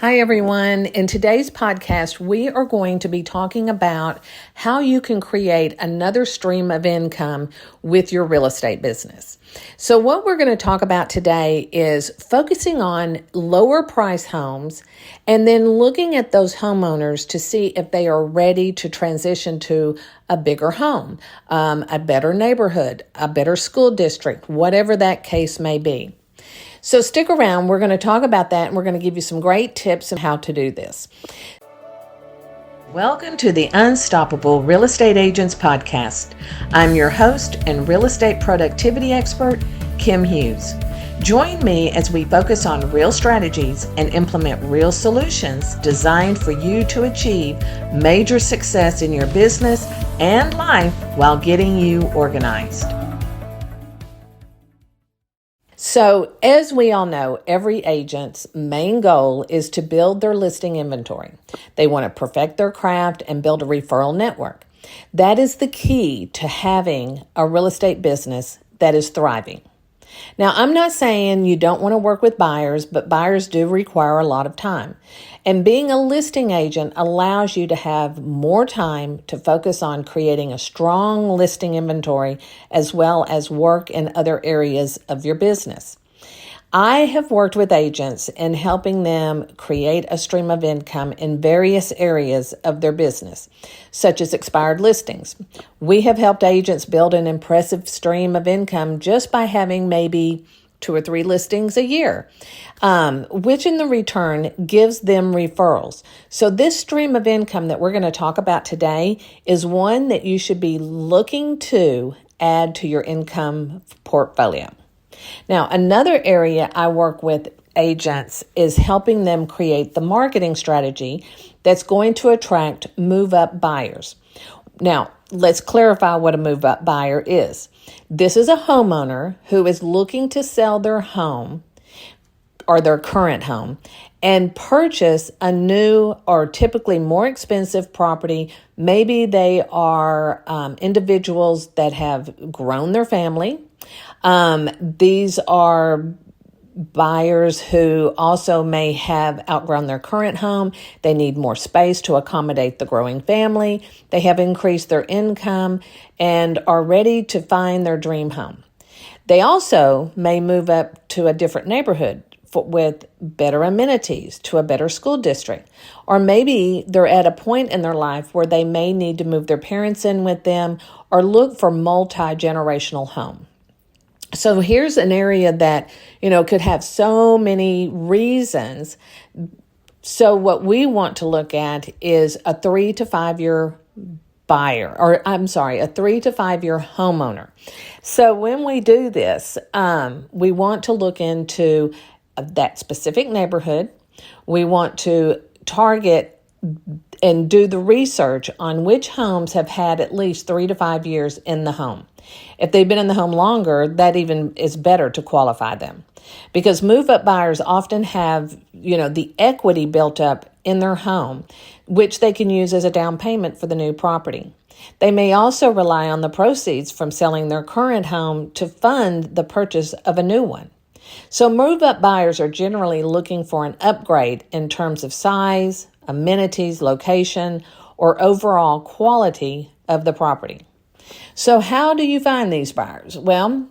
Hi, everyone. In today's podcast, we are going to be talking about how you can create another stream of income with your real estate business. So what we're going to talk about today is focusing on lower price homes and then looking at those homeowners to see if they are ready to transition to a bigger home, a better neighborhood, a better school district, whatever that case may be. So stick around. We're going to talk about that, and we're going to give you some great tips on how to do this. Welcome to the Unstoppable Real Estate Agents Podcast. I'm your host and real estate productivity expert, Kim Hughes. Join me as we focus on real strategies and implement real solutions designed for you to achieve major success in your business and life while getting you organized. So, as we all know, every agent's main goal is to build their listing inventory. They want to perfect their craft and build a referral network. That is the key to having a real estate business that is thriving. Now, I'm not saying you don't want to work with buyers, but buyers do require a lot of time. And being a listing agent allows you to have more time to focus on creating a strong listing inventory as well as work in other areas of your business. I have worked with agents in helping them create a stream of income in various areas of their business, such as expired listings. We have helped agents build an impressive stream of income just by having maybe 2 or 3 listings a year, which in the return gives them referrals. So this stream of income that we're going to talk about today is one that you should be looking to add to your income portfolio. Now, another area I work with agents is helping them create the marketing strategy that's going to attract move-up buyers. Now, let's clarify what a move-up buyer is. This is a homeowner who is looking to sell their home or their current home and purchase a new or typically more expensive property. Maybe they are individuals that have grown their family. These are buyers who also may have outgrown their current home. They need more space to accommodate the growing family. They have increased their income and are ready to find their dream home. They also may move up to a different neighborhood with better amenities, to a better school district. Or maybe they're at a point in their life where they may need to move their parents in with them or look for multi-generational home. So here's an area that, could have so many reasons. So what we want to look at is a 3 to 5 year buyer, a 3 to 5 year homeowner. So when we do this, we want to look into that specific neighborhood. We want to target and do the research on which homes have had at least 3 to 5 years in the home. If they've been in the home longer, that even is better to qualify them. Because move-up buyers often have, the equity built up in their home, which they can use as a down payment for the new property. They may also rely on the proceeds from selling their current home to fund the purchase of a new one. So move-up buyers are generally looking for an upgrade in terms of size, amenities, location, or overall quality of the property. So how do you find these buyers? Well,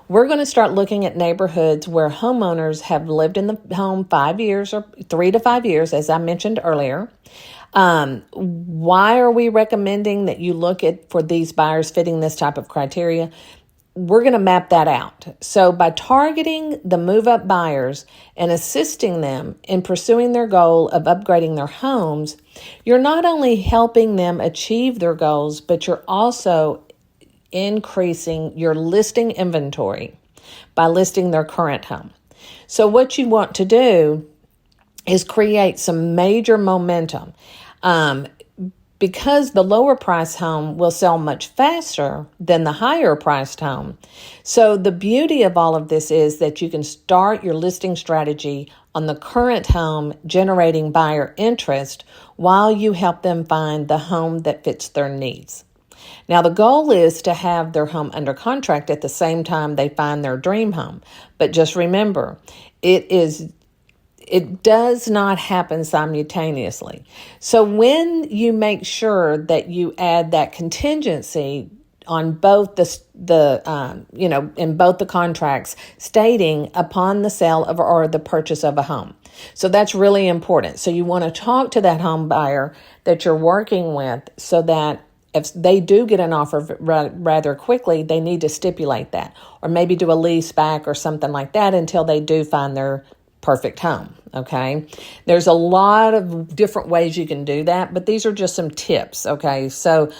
we're going to start looking at neighborhoods where homeowners have lived in the home 5 years or 3 to 5 years, as I mentioned earlier. Why are we recommending that you look for these buyers fitting this type of criteria? We're going to map that out. So by targeting the move-up buyers and assisting them in pursuing their goal of upgrading their homes, you're not only helping them achieve their goals, but you're also increasing your listing inventory by listing their current home. So what you want to do is create some major momentum. Because the lower price home will sell much faster than the higher priced home. So the beauty of all of this is that you can start your listing strategy on the current home, generating buyer interest while you help them find the home that fits their needs. Now, the goal is to have their home under contract at the same time they find their dream home. But just remember, it is it does not happen simultaneously. So when you make sure that you add that contingency on both in both the contracts stating upon the sale of or the purchase of a home. So that's really important. So you want to talk to that home buyer that you're working with so that if they do get an offer rather quickly, they need to stipulate that, or maybe do a lease back or something like that until they do find their perfect home. Okay. There's a lot of different ways you can do that, but these are just some tips. Okay. So,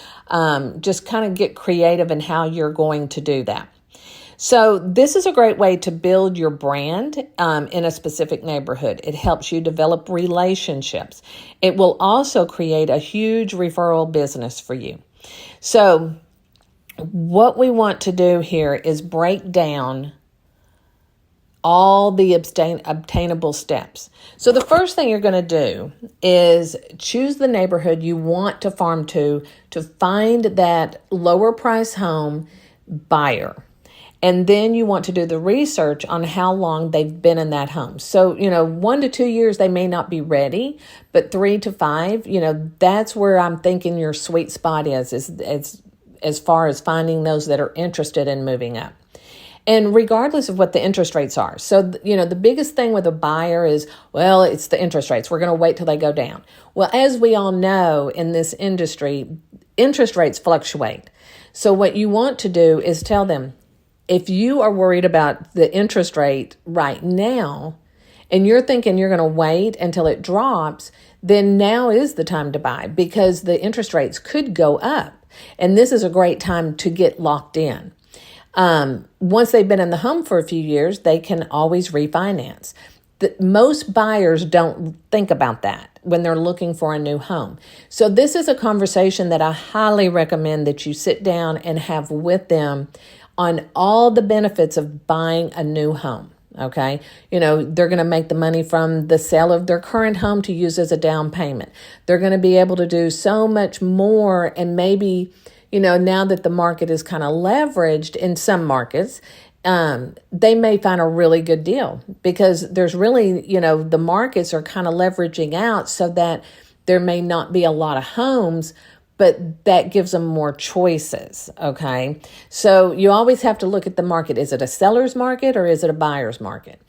just kind of get creative in how you're going to do that. So this is a great way to build your brand in a specific neighborhood. It helps you develop relationships. It will also create a huge referral business for you. So what we want to do here is break down all the obtainable steps. So the first thing you're going to do is choose the neighborhood you want to farm to find that lower price home buyer. And then you want to do the research on how long they've been in that home. So, 1 to 2 years, they may not be ready, but 3 to 5, that's where I'm thinking your sweet spot is as far as finding those that are interested in moving up. And regardless of what the interest rates are. So, the biggest thing with a buyer is, well, it's the interest rates. We're going to wait till they go down. Well, as we all know in this industry, interest rates fluctuate. So what you want to do is tell them, if you are worried about the interest rate right now, and you're thinking you're going to wait until it drops, then now is the time to buy because the interest rates could go up. And this is a great time to get locked in. Once they've been in the home for a few years, they can always refinance. Most buyers don't think about that when they're looking for a new home. So this is a conversation that I highly recommend that you sit down and have with them on all the benefits of buying a new home. Okay. They're going to make the money from the sale of their current home to use as a down payment. They're going to be able to do so much more. And maybe, now that the market is kind of leveraged in some markets, they may find a really good deal because there's really, the markets are kind of leveraging out so that there may not be a lot of homes, but that gives them more choices, okay? So you always have to look at the market. Is it a seller's market or is it a buyer's market?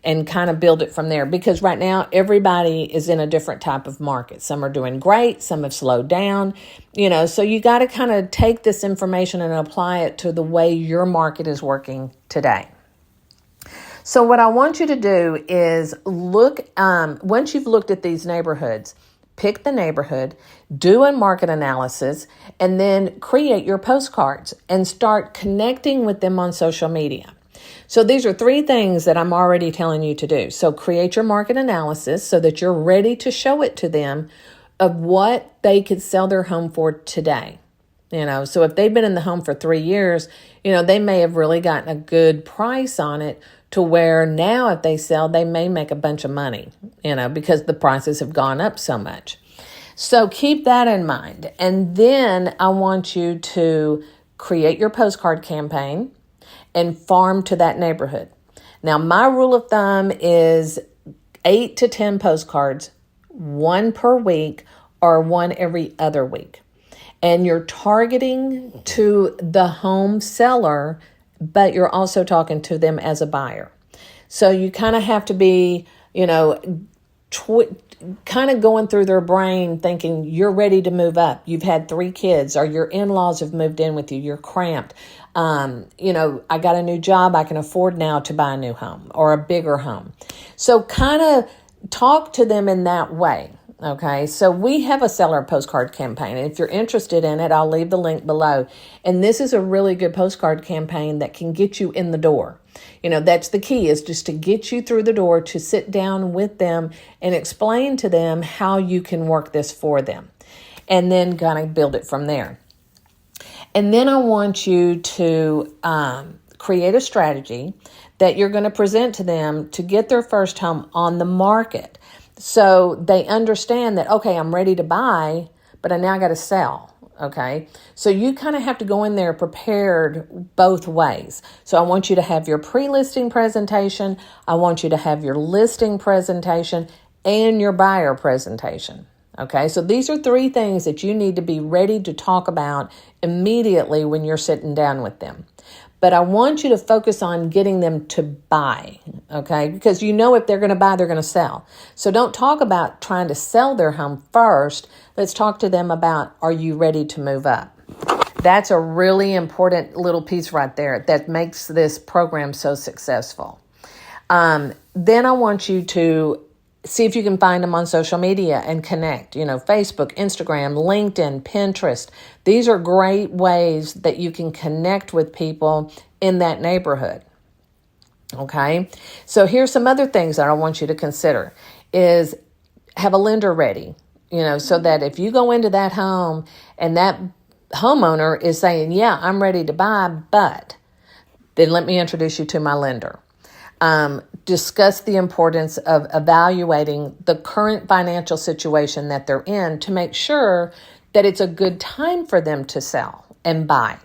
And kind of build it from there because right now everybody is in a different type of market. Some are doing great, some have slowed down, so you got to kind of take this information and apply it to the way your market is working today. So what I want you to do is look, once you've looked at these neighborhoods, pick the neighborhood, do a market analysis, and then create your postcards and start connecting with them on social media. So these are 3 things that I'm already telling you to do. So create your market analysis so that you're ready to show it to them of what they could sell their home for today. So if they've been in the home for 3 years, they may have really gotten a good price on it to where now if they sell, they may make a bunch of money, because the prices have gone up so much. So keep that in mind. And then I want you to create your postcard campaign and farm to that neighborhood. Now, my rule of thumb is 8 to 10 postcards, 1 per week or 1 every other week. And you're targeting to the home seller, but you're also talking to them as a buyer. So you kind of have to be, kind of going through their brain thinking you're ready to move up. You've had 3 kids or your in-laws have moved in with you. You're cramped. I got a new job. I can afford now to buy a new home or a bigger home. So kind of talk to them in that way. Okay, so we have a seller postcard campaign. And if you're interested in it, I'll leave the link below. And this is a really good postcard campaign that can get you in the door. That's the key, is just to get you through the door, to sit down with them and explain to them how you can work this for them. And then kind of build it from there. And then I want you to create a strategy that you're going to present to them to get their first home on the market. So they understand that, okay, I'm ready to buy, but I now got to sell. Okay, so you kind of have to go in there prepared both ways. So I want you to have your pre-listing presentation, I want you to have your listing presentation, and your buyer presentation. Okay, so these are 3 things that you need to be ready to talk about immediately when you're sitting down with them. But I want you to focus on getting them to buy, okay? Because if they're going to buy, they're going to sell. So don't talk about trying to sell their home first. Let's talk to them about, are you ready to move up? That's a really important little piece right there that makes this program so successful. Then I want you to see if you can find them on social media and connect, Facebook, Instagram, LinkedIn, Pinterest. These are great ways that you can connect with people in that neighborhood. Okay. So here's some other things that I want you to consider is have a lender ready, so that if you go into that home and that homeowner is saying, yeah, I'm ready to buy, but then let me introduce you to my lender. Discuss the importance of evaluating the current financial situation that they're in to make sure that it's a good time for them to sell and buy.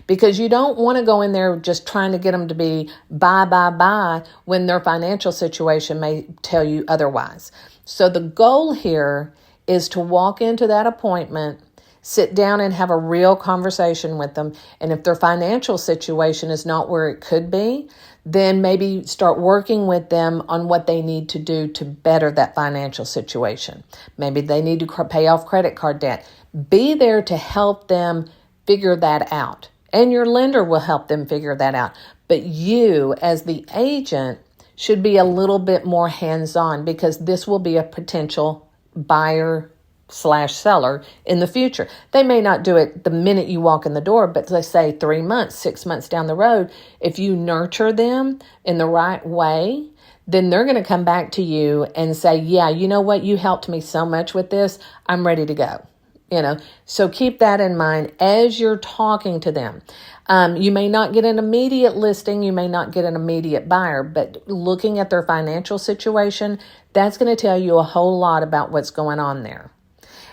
Because you don't want to go in there just trying to get them to be buy when their financial situation may tell you otherwise. So the goal here is to walk into that appointment, sit down and have a real conversation with them. And if their financial situation is not where it could be, then maybe start working with them on what they need to do to better that financial situation. Maybe they need to pay off credit card debt. Be there to help them figure that out. And your lender will help them figure that out. But you, as the agent, should be a little bit more hands-on because this will be a potential buyer/seller in the future. They may not do it the minute you walk in the door, but let's say 3 months, 6 months down the road, if you nurture them in the right way, then they're going to come back to you and say, yeah, you know what? You helped me so much with this. I'm ready to go. So keep that in mind as you're talking to them. You may not get an immediate listing. You may not get an immediate buyer, but looking at their financial situation, that's going to tell you a whole lot about what's going on there.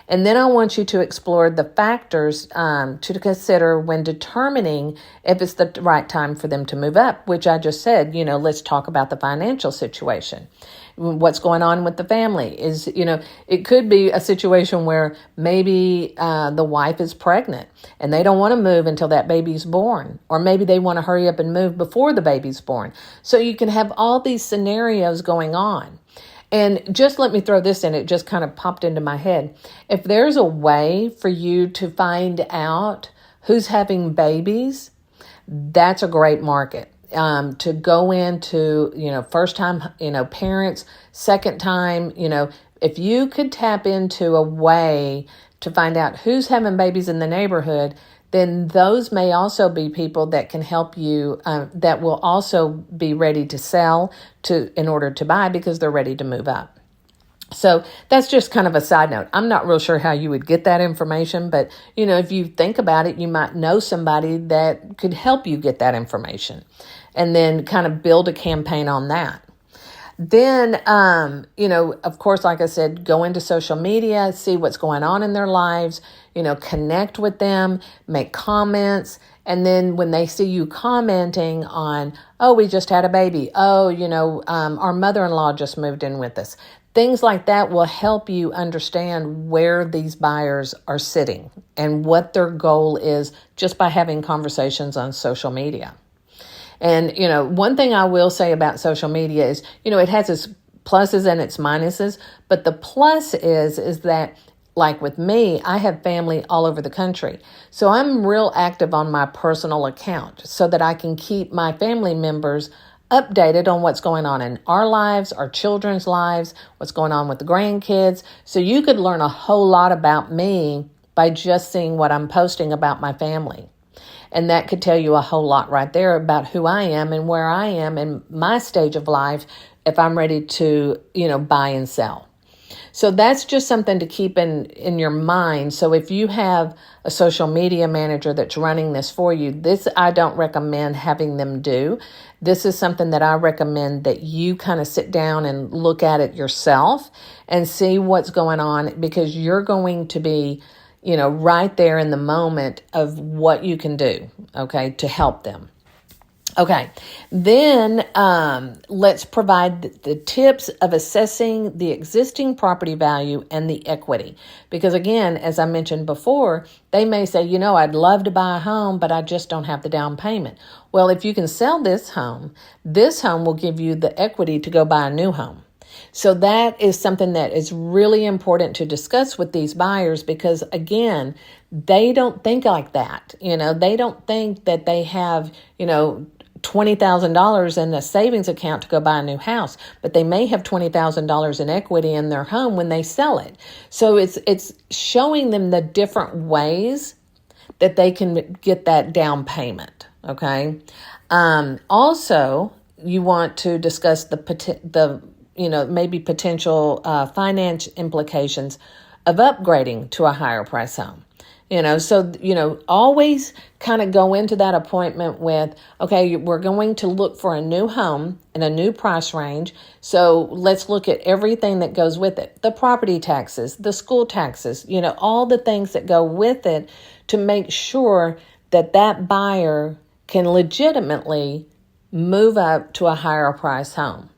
And then I want you to explore the factors to consider when determining if it's the right time for them to move up, which I just said, let's talk about the financial situation. What's going on with the family is, it could be a situation where maybe the wife is pregnant and they don't want to move until that baby's born, or maybe they want to hurry up and move before the baby's born. So you can have all these scenarios going on. And just let me throw this in. It just kind of popped into my head. If there's a way for you to find out who's having babies, that's a great market. To go into, first time, parents, second time, if you could tap into a way to find out who's having babies in the neighborhood, then those may also be people that can help you, that will also be ready to sell in order to buy because they're ready to move up. So that's just kind of a side note. I'm not real sure how you would get that information, but if you think about it, you might know somebody that could help you get that information and then kind of build a campaign on that. Then, of course, like I said, go into social media, see what's going on in their lives, connect with them, make comments. And then when they see you commenting on, oh, we just had a baby. Oh, our mother-in-law just moved in with us. Things like that will help you understand where these buyers are sitting and what their goal is just by having conversations on social media. And, one thing I will say about social media is, it has its pluses and its minuses, but the plus is that, like with me, I have family all over the country. So I'm real active on my personal account so that I can keep my family members updated on what's going on in our lives, our children's lives, what's going on with the grandkids. So you could learn a whole lot about me by just seeing what I'm posting about my family. And that could tell you a whole lot right there about who I am and where I am in my stage of life if I'm ready to, buy and sell. So that's just something to keep in your mind. So if you have a social media manager that's running this for you, this I don't recommend having them do. This is something that I recommend that you kind of sit down and look at it yourself and see what's going on, because you're going to be right there in the moment of what you can do, okay, to help them. Okay, then let's provide the tips of assessing the existing property value and the equity. Because again, as I mentioned before, they may say, I'd love to buy a home, but I just don't have the down payment. Well, if you can sell this home will give you the equity to go buy a new home. So that is something that is really important to discuss with these buyers because, again, they don't think like that. They don't think that they have, $20,000 in a savings account to go buy a new house, but they may have $20,000 in equity in their home when they sell it. So it's showing them the different ways that they can get that down payment. Okay. Also, you want to discuss maybe potential finance implications of upgrading to a higher price home. Always kind of go into that appointment with, okay, we're going to look for a new home in a new price range. So let's look at everything that goes with it. The property taxes, the school taxes, all the things that go with it to make sure that that buyer can legitimately move up to a higher price home.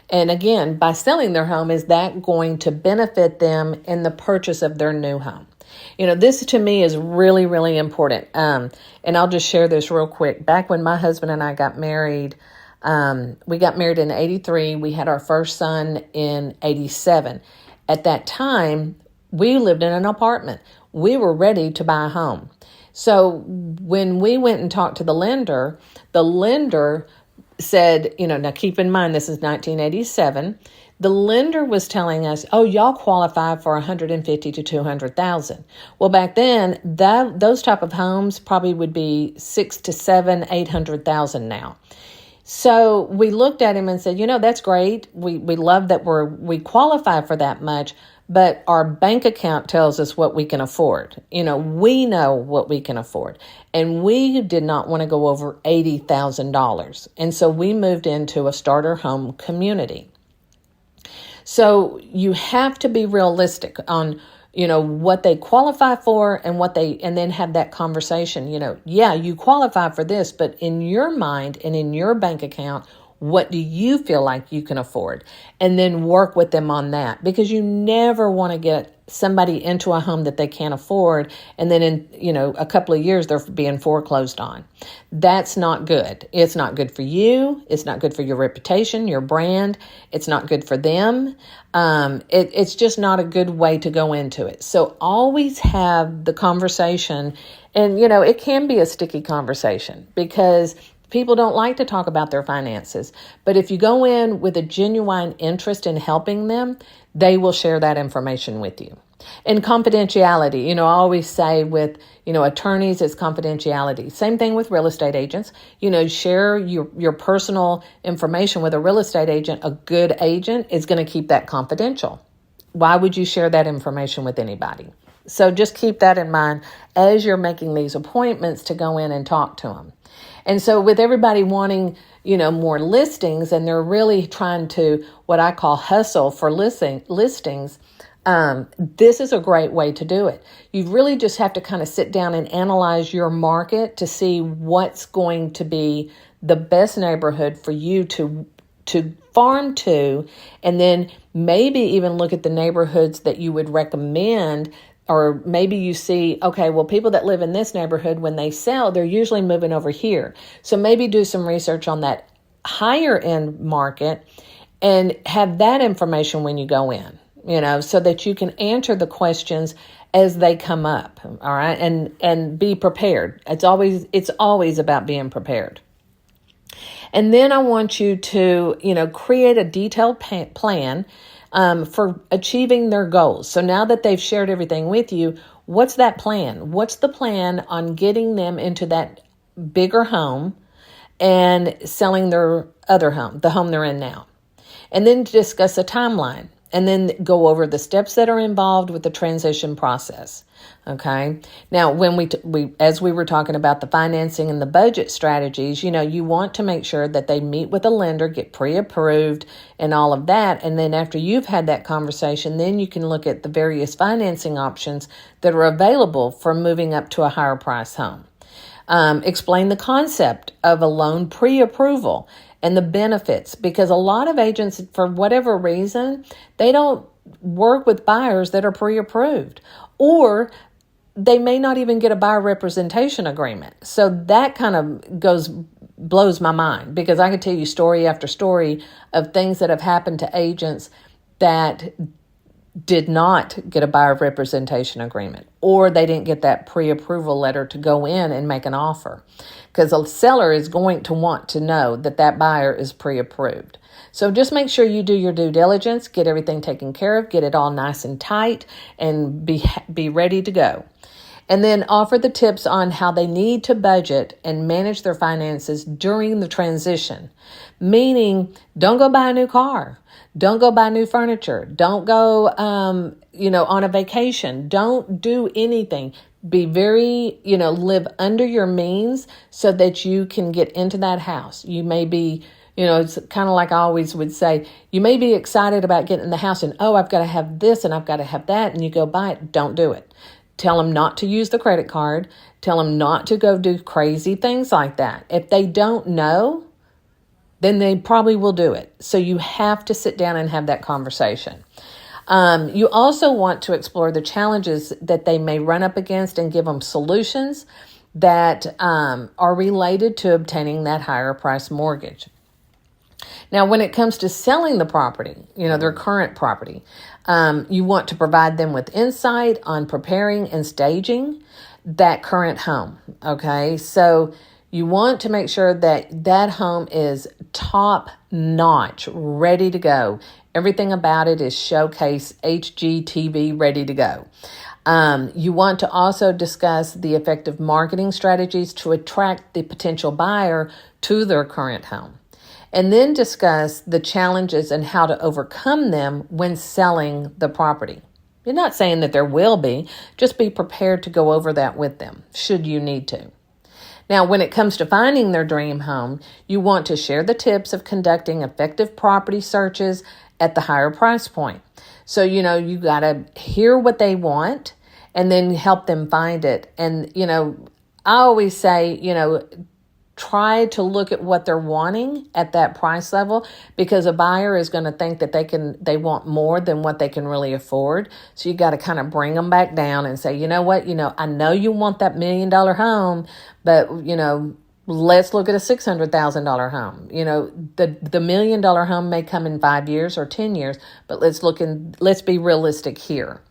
And again, by selling their home, is that going to benefit them in the purchase of their new home? This to me is really, really important. And I'll just share this real quick. Back when my husband and I got married, we got married in 83. We had our first son in 87. At that time, we lived in an apartment. We were ready to buy a home. So when we went and talked to the lender said, now keep in mind, this is 1987. The lender was telling us, oh, y'all qualify for $150,000 to $200,000. Well, back then, those type of homes probably would be $600,000 to $800,000 now. So we looked at him and said, that's great. We love that we qualify for that much, but our bank account tells us what we can afford. We know what we can afford. And we did not want to go over $80,000. And so we moved into a starter home community. So you have to be realistic on, what they qualify for and then have that conversation. You qualify for this, but in your mind and in your bank account, what do you feel like you can afford? And then work with them on that, because you never want to get somebody into a home that they can't afford. And then in, a couple of years, they're being foreclosed on. That's not good. It's not good for you. It's not good for your reputation, your brand. It's not good for them. It's just not a good way to go into it. So always have the conversation, and, it can be a sticky conversation because people don't like to talk about their finances. But if you go in with a genuine interest in helping them, they will share that information with you. And confidentiality, I always say with, attorneys, it's confidentiality. Same thing with real estate agents. Share your personal information with a real estate agent. A good agent is going to keep that confidential. Why would you share that information with anybody? So just keep that in mind as you're making these appointments to go in and talk to them. And so with everybody wanting, more listings, and they're really trying to, what I call hustle for listings, this is a great way to do it. You really just have to kind of sit down and analyze your market to see what's going to be the best neighborhood for you to farm to, and then maybe even look at the neighborhoods that you would recommend. Or maybe you see, okay, well, people that live in this neighborhood, when they sell, they're usually moving over here. So maybe do some research on that higher end market and have that information when you go in, so that you can answer the questions as they come up. All right. And be prepared. It's always about being prepared. And then I want you to, create a detailed plan for achieving their goals. So now that they've shared everything with you, what's that plan? What's the plan on getting them into that bigger home and selling their other home, the home they're in now? And then discuss a timeline. and then go over the steps that are involved with the transition process. Okay. Now, when as we were talking about the financing and the budget strategies, you want to make sure that they meet with a lender, get pre-approved and all of that. And then after you've had that conversation, then you can look at the various financing options that are available for moving up to a higher price home. Explain the concept of a loan pre-approval and the benefits, because a lot of agents, for whatever reason, they don't work with buyers that are pre-approved, or they may not even get a buyer representation agreement. So that kind of blows my mind, because I could tell you story after story of things that have happened to agents that did not get a buyer representation agreement, or they didn't get that pre-approval letter to go in and make an offer, because a seller is going to want to know that that buyer is pre-approved. So just make sure you do your due diligence, get everything taken care of, get it all nice and tight, and be ready to go. And then offer the tips on how they need to budget and manage their finances during the transition. Meaning, don't go buy a new car. Don't go buy new furniture. Don't go, on a vacation. Don't do anything. Be very, live under your means so that you can get into that house. You may be, it's kind of like I always would say, you may be excited about getting in the house and, I've got to have this and I've got to have that, and you go buy it. Don't do it. Tell them not to use the credit card. Tell them not to go do crazy things like that. If they don't know, then they probably will do it. So you have to sit down and have that conversation. You also want to explore the challenges that they may run up against and give them solutions that are related to obtaining that higher price mortgage. Now, when it comes to selling the property, their current property, you want to provide them with insight on preparing and staging that current home. Okay, so you want to make sure that that home is top notch, ready to go. Everything about it is showcase HGTV, ready to go. You want to also discuss the effective marketing strategies to attract the potential buyer to their current home. And then discuss the challenges and how to overcome them when selling the property. You're not saying that there will be, just be prepared to go over that with them, should you need to. Now, when it comes to finding their dream home, you want to share the tips of conducting effective property searches at the higher price point. So, you got to hear what they want and then help them find it. And, I always say, try to look at what they're wanting at that price level, because a buyer is going to think that they want more than what they can really afford. So you got to kind of bring them back down and say, you know what, I know you want that $1 million home, but let's look at a $600,000 home. The $1 million home may come in 5 years or 10 years, but let's be realistic here.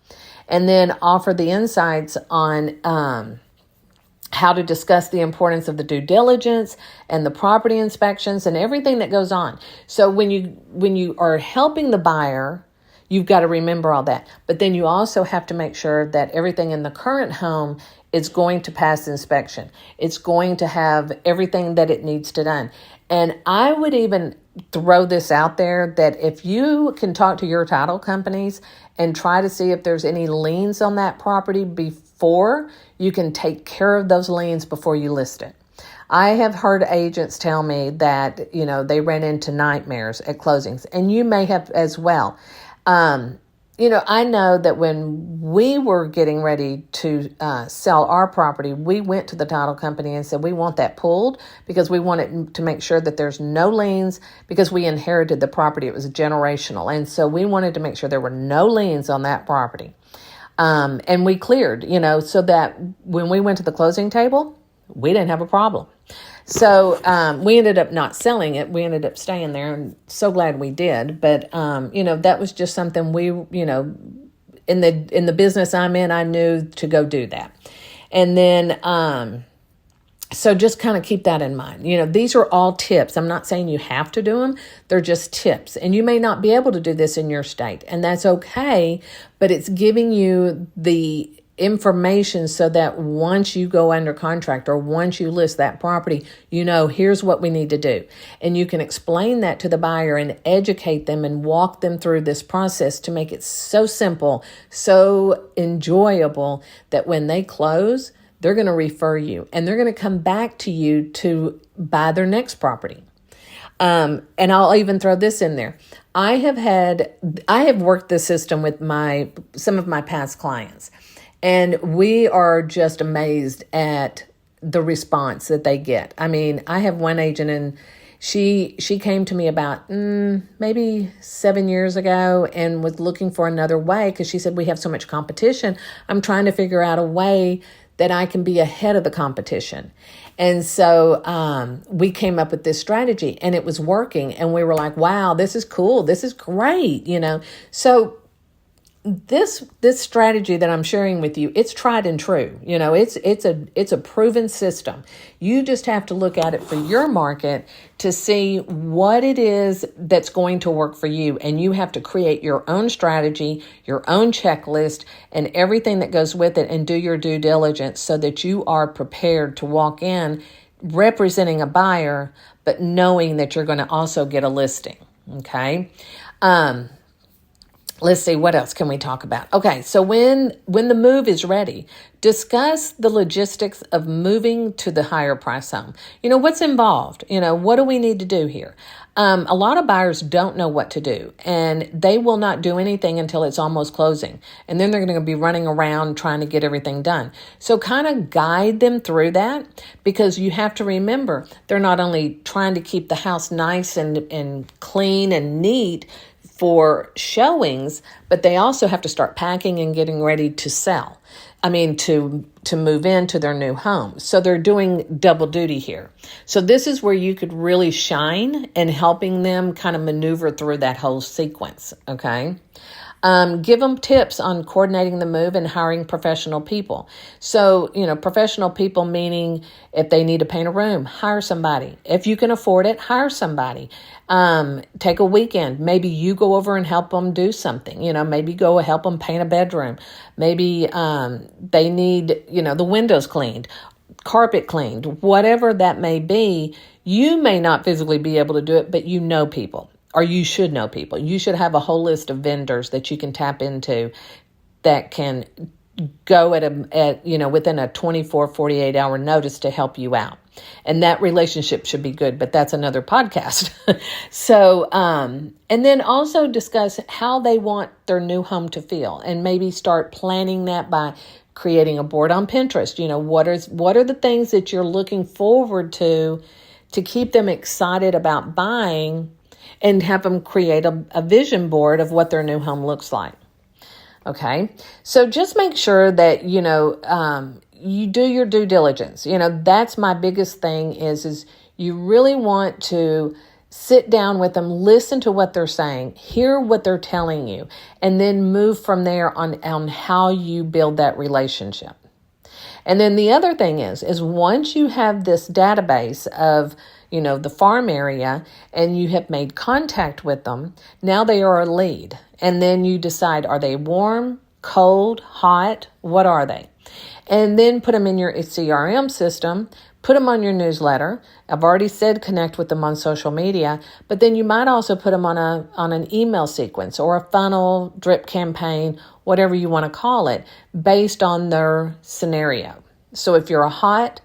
And then offer the insights on, how to discuss the importance of the due diligence and the property inspections and everything that goes on. So when you are helping the buyer, you've got to remember all that. But then you also have to make sure that everything in the current home is going to pass inspection. It's going to have everything that it needs to done. And I would even throw this out there that if you can talk to your title companies and try to see if there's any liens on that property before, you can take care of those liens before you list it. I have heard agents tell me that, they ran into nightmares at closings, and you may have as well. I know that when we were getting ready to sell our property, we went to the title company and said, we want that pulled because we wanted to make sure that there's no liens, because we inherited the property. It was generational. And so we wanted to make sure there were no liens on that property. And we cleared, so that when we went to the closing table, we didn't have a problem. So we ended up not selling it. We ended up staying there, and so glad we did. But, that was just something we, in the business I'm in, I knew to go do that. And then, so just kind of keep that in mind. These are all tips. I'm not saying you have to do them. They're just tips. And you may not be able to do this in your state, and that's okay. But it's giving you the information so that once you go under contract or once you list that property, you know, here's what we need to do. And you can explain that to the buyer and educate them and walk them through this process to make it so simple, so enjoyable that when they close, they're going to refer you and they're going to come back to you to buy their next property. And I'll even throw this in there. I have worked this system with some of my past clients. And we are just amazed at the response that they get. I mean, I have one agent and she came to me about maybe 7 years ago and was looking for another way because she said, we have so much competition. I'm trying to figure out a way that I can be ahead of the competition. And so we came up with this strategy and it was working. And we were like, wow, this is cool. This is great, you know. So this strategy that I'm sharing with you, it's tried and true. You know, it's a proven system. You just have to look at it for your market to see what it is that's going to work for you. And you have to create your own strategy, your own checklist, and everything that goes with it, and do your due diligence so that you are prepared to walk in representing a buyer, but knowing that you're going to also get a listing. Okay. Let's see, what else can we talk about? Okay, so when the move is ready, discuss the logistics of moving to the higher price home. You know, what's involved? You know, what do we need to do here? A lot of buyers don't know what to do, and they will not do anything until it's almost closing. And then they're going to be running around trying to get everything done. So kind of guide them through that, because you have to remember, they're not only trying to keep the house nice and clean and neat for showings, but they also have to start packing and getting ready to sell. I mean, to move into their new home. So they're doing double duty here. So this is where you could really shine in helping them kind of maneuver through that whole sequence. Okay. Give them tips on coordinating the move and hiring professional people. So, you know, professional people meaning if they need to paint a room, hire somebody. If you can afford it, hire somebody. Take a weekend. Maybe you go over and help them do something. You know, maybe go help them paint a bedroom. Maybe they need, you know, the windows cleaned, carpet cleaned, whatever that may be. You may not physically be able to do it, but you know people. Or you should know people. You should have a whole list of vendors that you can tap into that can go at you know, within a 24, 48 hour notice to help you out. And that relationship should be good, but that's another podcast. So, and then also discuss how they want their new home to feel, and maybe start planning that by creating a board on Pinterest. You know, what are the things that you're looking forward to keep them excited about buying, and have them create a vision board of what their new home looks like. Okay. So just make sure that, you know, you do your due diligence. You know, that's my biggest thing is you really want to sit down with them, listen to what they're saying, hear what they're telling you, and then move from there on how you build that relationship. And then the other thing is once you have this database of, you know, the farm area, and you have made contact with them, now they are a lead. And then you decide, are they warm, cold, hot? What are they? And then put them in your CRM system, put them on your newsletter. I've already said connect with them on social media, but then you might also put them on an email sequence or a funnel, drip campaign, whatever you want to call it, based on their scenario. So if you're a hot,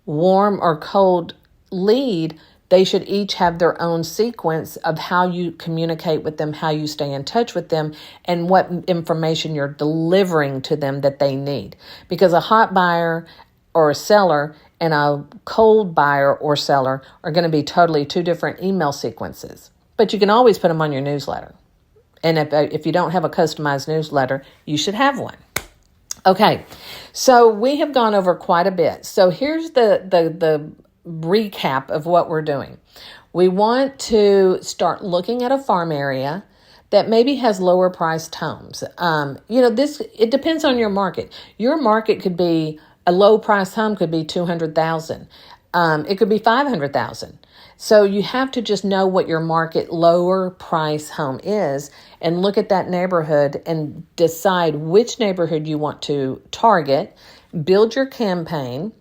warm, or cold lead, they should each have their own sequence of how you communicate with them, how you stay in touch with them, and what information you're delivering to them that they need. Because a hot buyer or a seller and a cold buyer or seller are going to be totally two different email sequences. But you can always put them on your newsletter. And if you don't have a customized newsletter, you should have one. Okay, so we have gone over quite a bit. So here's the recap of what we're doing. We want to start looking at a farm area that maybe has lower priced homes. You know, it depends on your market. Your market could be a low price home could be $200,000. It could be $500,000. So you have to just know what your market lower price home is and look at that neighborhood and decide which neighborhood you want to target, build your campaign,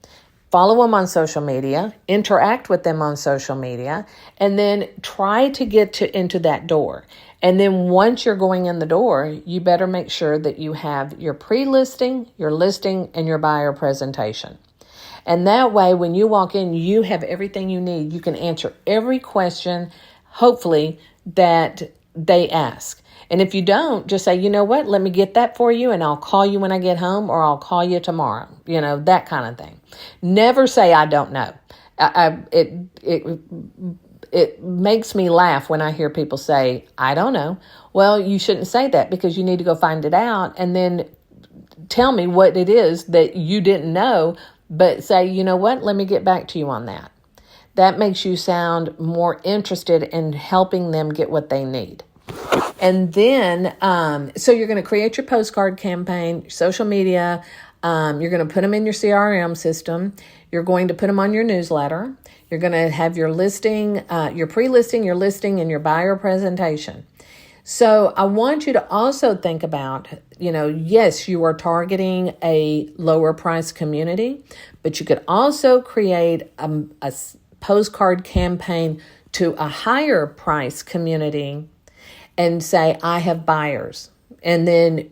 follow them on social media, interact with them on social media, and then try to get into that door. And then once you're going in the door, you better make sure that you have your pre-listing, your listing, and your buyer presentation. And that way, when you walk in, you have everything you need. You can answer every question, hopefully, that they ask. And if you don't, just say, you know what, let me get that for you, and I'll call you when I get home, or I'll call you tomorrow, that kind of thing. Never say, I don't know. It makes me laugh when I hear people say, I don't know. Well, you shouldn't say that, because you need to go find it out and then tell me what it is that you didn't know, but say, you know what, let me get back to you on that. That makes you sound more interested in helping them get what they need. And then, so you're going to create your postcard campaign, social media. You're going to put them in your CRM system. You're going to put them on your newsletter. You're going to have your listing, your pre-listing, your listing, and your buyer presentation. So I want you to also think about, yes, you are targeting a lower price community, but you could also create a postcard campaign to a higher price community and say, I have buyers. And then,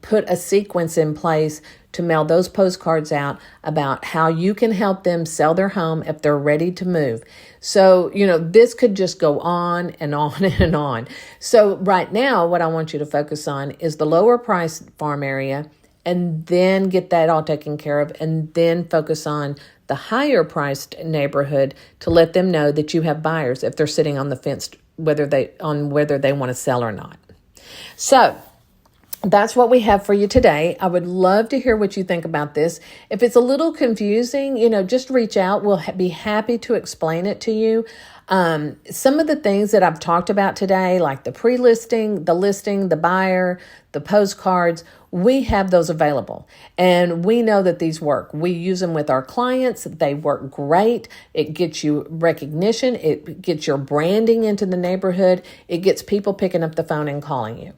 put a sequence in place to mail those postcards out about how you can help them sell their home if they're ready to move. So, this could just go on and on and on. So right now, what I want you to focus on is the lower price farm area, and then get that all taken care of, and then focus on the higher priced neighborhood to let them know that you have buyers if they're sitting on the fence whether they want to sell or not. So that's what we have for you today. I would love to hear what you think about this. If it's a little confusing, just reach out. We'll be happy to explain it to you. Some of the things that I've talked about today, like the pre-listing, the listing, the buyer, the postcards, we have those available. And we know that these work. We use them with our clients. They work great. It gets you recognition. It gets your branding into the neighborhood. It gets people picking up the phone and calling you.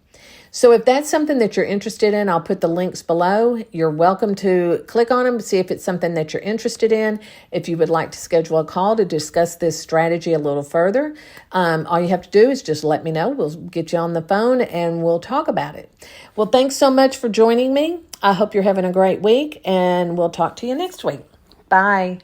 So if that's something that you're interested in, I'll put the links below. You're welcome to click on them, see if it's something that you're interested in. If you would like to schedule a call to discuss this strategy a little further, all you have to do is just let me know. We'll get you on the phone and we'll talk about it. Well, thanks so much for joining me. I hope you're having a great week, and we'll talk to you next week. Bye.